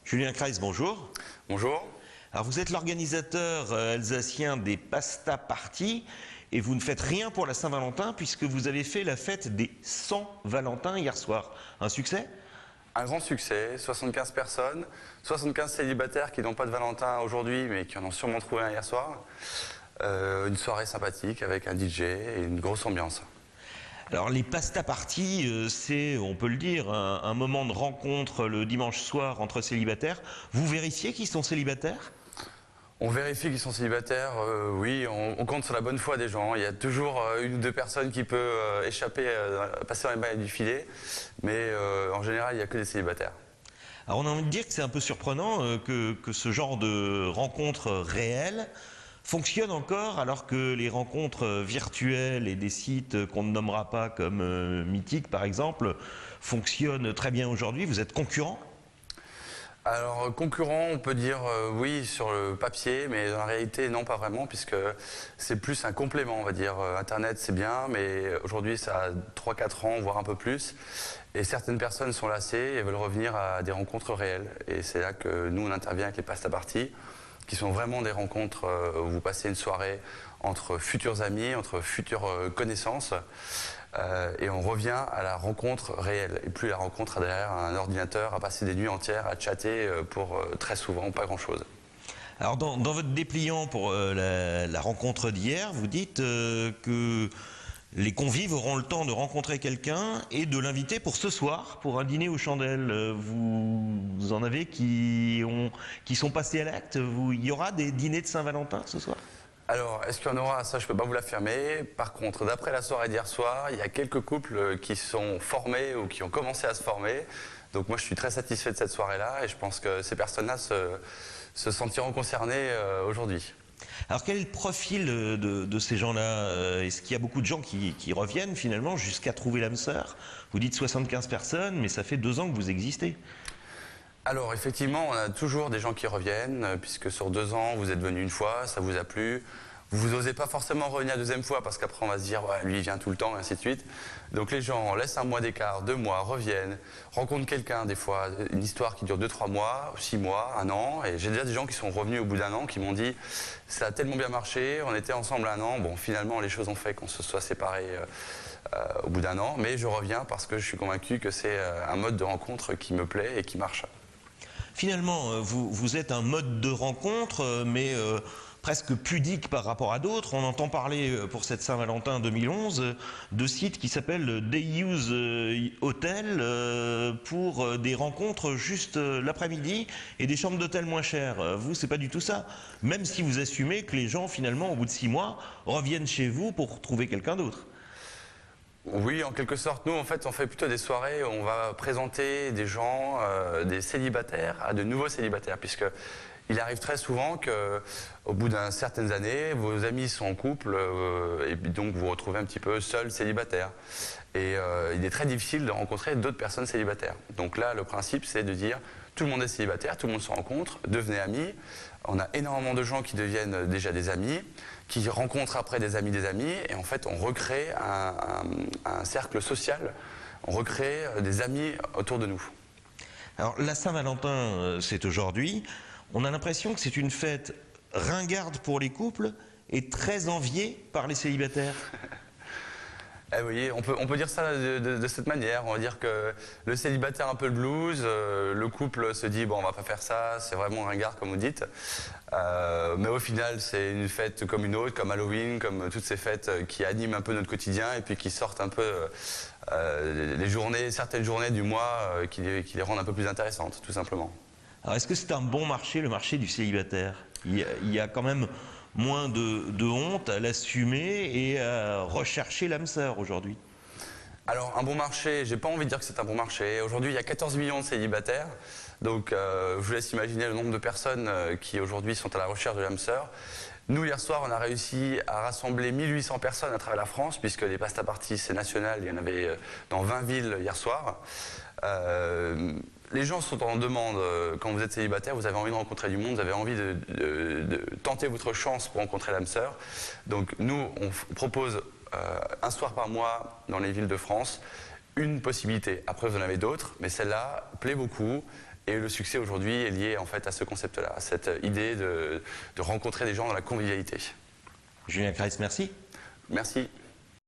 Julien Kreis, bonjour. Bonjour. Alors vous êtes l'organisateur alsacien des Pasta Parties et vous ne faites rien pour la Saint-Valentin puisque vous avez fait la fête des 100 Valentins hier soir. Un succès? Un grand succès, 75 personnes, 75 célibataires qui n'ont pas de Valentin aujourd'hui mais qui en ont sûrement trouvé un hier soir. Une soirée sympathique avec un DJ et une grosse ambiance. Alors les Pasta Parties, c'est, on peut le dire, un moment de rencontre le dimanche soir entre célibataires. Vous vérifiez qu'ils sont célibataires? On vérifie qu'ils sont célibataires, oui, on compte sur la bonne foi des gens. Il y a toujours une ou deux personnes qui peuvent échapper, passer dans les mailles du filet, mais en général, il n'y a que des célibataires. Alors on a envie de dire que c'est un peu surprenant que ce genre de rencontre réelle fonctionne encore alors que les rencontres virtuelles et des sites qu'on ne nommera pas comme Mythique par exemple fonctionnent très bien aujourd'hui. Vous êtes concurrent? Alors, concurrent, on peut dire oui sur le papier, mais dans la réalité, non, pas vraiment, puisque c'est plus un complément, on va dire. Internet, c'est bien, mais aujourd'hui, ça a 3-4 ans, voire un peu plus. Et certaines personnes sont lassées et veulent revenir à des rencontres réelles. Et c'est là que nous, on intervient avec les Pasta Parties, qui sont vraiment des rencontres où vous passez une soirée entre futurs amis, entre futures connaissances. Et on revient à la rencontre réelle et plus la rencontre derrière un ordinateur à passer des nuits entières à chatter pour très souvent pas grand chose. Alors dans votre dépliant pour la rencontre d'hier, vous dites que les convives auront le temps de rencontrer quelqu'un et de l'inviter pour ce soir, pour un dîner aux chandelles. Vous en avez qui sont passés à l'acte? Il y aura des dîners de Saint-Valentin ce soir? Alors, est-ce qu'il y en aura? Ça, je ne peux pas vous l'affirmer. Par contre, d'après la soirée d'hier soir, il y a quelques couples qui sont formés ou qui ont commencé à se former. Donc moi, je suis très satisfait de cette soirée-là et je pense que ces personnes-là se sentiront concernées aujourd'hui. Alors quel est le profil de ces gens-là? Est-ce qu'il y a beaucoup de gens qui reviennent finalement jusqu'à trouver l'âme sœur? Vous dites 75 personnes, mais ça fait 2 ans que vous existez. Alors effectivement, on a toujours des gens qui reviennent, puisque sur 2 ans, vous êtes venu une fois, ça vous a plu. Vous n'osez pas forcément revenir la deuxième fois, parce qu'après on va se dire, ouais, lui il vient tout le temps, et ainsi de suite. Donc les gens laissent 1 mois d'écart, 2 mois, reviennent, rencontrent quelqu'un des fois, une histoire qui dure 2-3 mois, 6 mois, 1 an. Et j'ai déjà des gens qui sont revenus au bout d'1 an, qui m'ont dit, ça a tellement bien marché, on était ensemble 1 an, bon finalement les choses ont fait qu'on se soit séparés au bout d'1 an. Mais je reviens parce que je suis convaincu que c'est un mode de rencontre qui me plaît et qui marche. Finalement, vous êtes un mode de rencontre, mais presque pudique par rapport à d'autres. On entend parler pour cette Saint-Valentin 2011 de sites qui s'appellent Day Use Hotel pour des rencontres juste l'après-midi et des chambres d'hôtel moins chères. Vous, c'est pas du tout ça. Même si vous assumez que les gens, finalement, au bout de 6 mois, reviennent chez vous pour trouver quelqu'un d'autre. Oui, en quelque sorte, nous, en fait, on fait plutôt des soirées où on va présenter des gens, des célibataires à de nouveaux célibataires, puisque il arrive très souvent qu'au bout d'une certaine année, vos amis sont en couple et donc vous vous retrouvez un petit peu seul célibataire. Et il est très difficile de rencontrer d'autres personnes célibataires. Donc là, le principe, c'est de dire tout le monde est célibataire, tout le monde se rencontre, devenez amis. On a énormément de gens qui deviennent déjà des amis, qui rencontrent après des amis, et en fait on recrée un cercle social, on recrée des amis autour de nous. Alors la Saint-Valentin, c'est aujourd'hui. On a l'impression que c'est une fête ringarde pour les couples et très enviée par les célibataires. Eh oui, on peut dire ça de cette manière. On va dire que le célibataire a un peu le blues, le couple se dit bon on va pas faire ça, c'est vraiment ringard comme vous dites. Mais au final c'est une fête comme une autre, comme Halloween, comme toutes ces fêtes qui animent un peu notre quotidien et puis qui sortent un peu certaines journées du mois qui les rendent un peu plus intéressantes, tout simplement. Alors est-ce que c'est un bon marché, le marché du célibataire? Il y a quand même moins de honte à l'assumer et à rechercher l'âme sœur aujourd'hui. Alors un bon marché, j'ai pas envie de dire que c'est un bon marché. Aujourd'hui il y a 14 millions de célibataires, donc je vous laisse imaginer le nombre de personnes qui aujourd'hui sont à la recherche de l'âme sœur. Nous hier soir on a réussi à rassembler 1800 personnes à travers la France, puisque les Pasta Parties c'est national, il y en avait dans 20 villes hier soir. Les gens sont en demande, quand vous êtes célibataire, vous avez envie de rencontrer du monde, vous avez envie de tenter votre chance pour rencontrer l'âme sœur. Donc nous, on propose un soir par mois dans les villes de France, une possibilité. Après, vous en avez d'autres, mais celle-là plaît beaucoup Et le succès aujourd'hui est lié en fait à ce concept-là, à cette idée de rencontrer des gens dans la convivialité. Julien Kreitz, merci. Merci.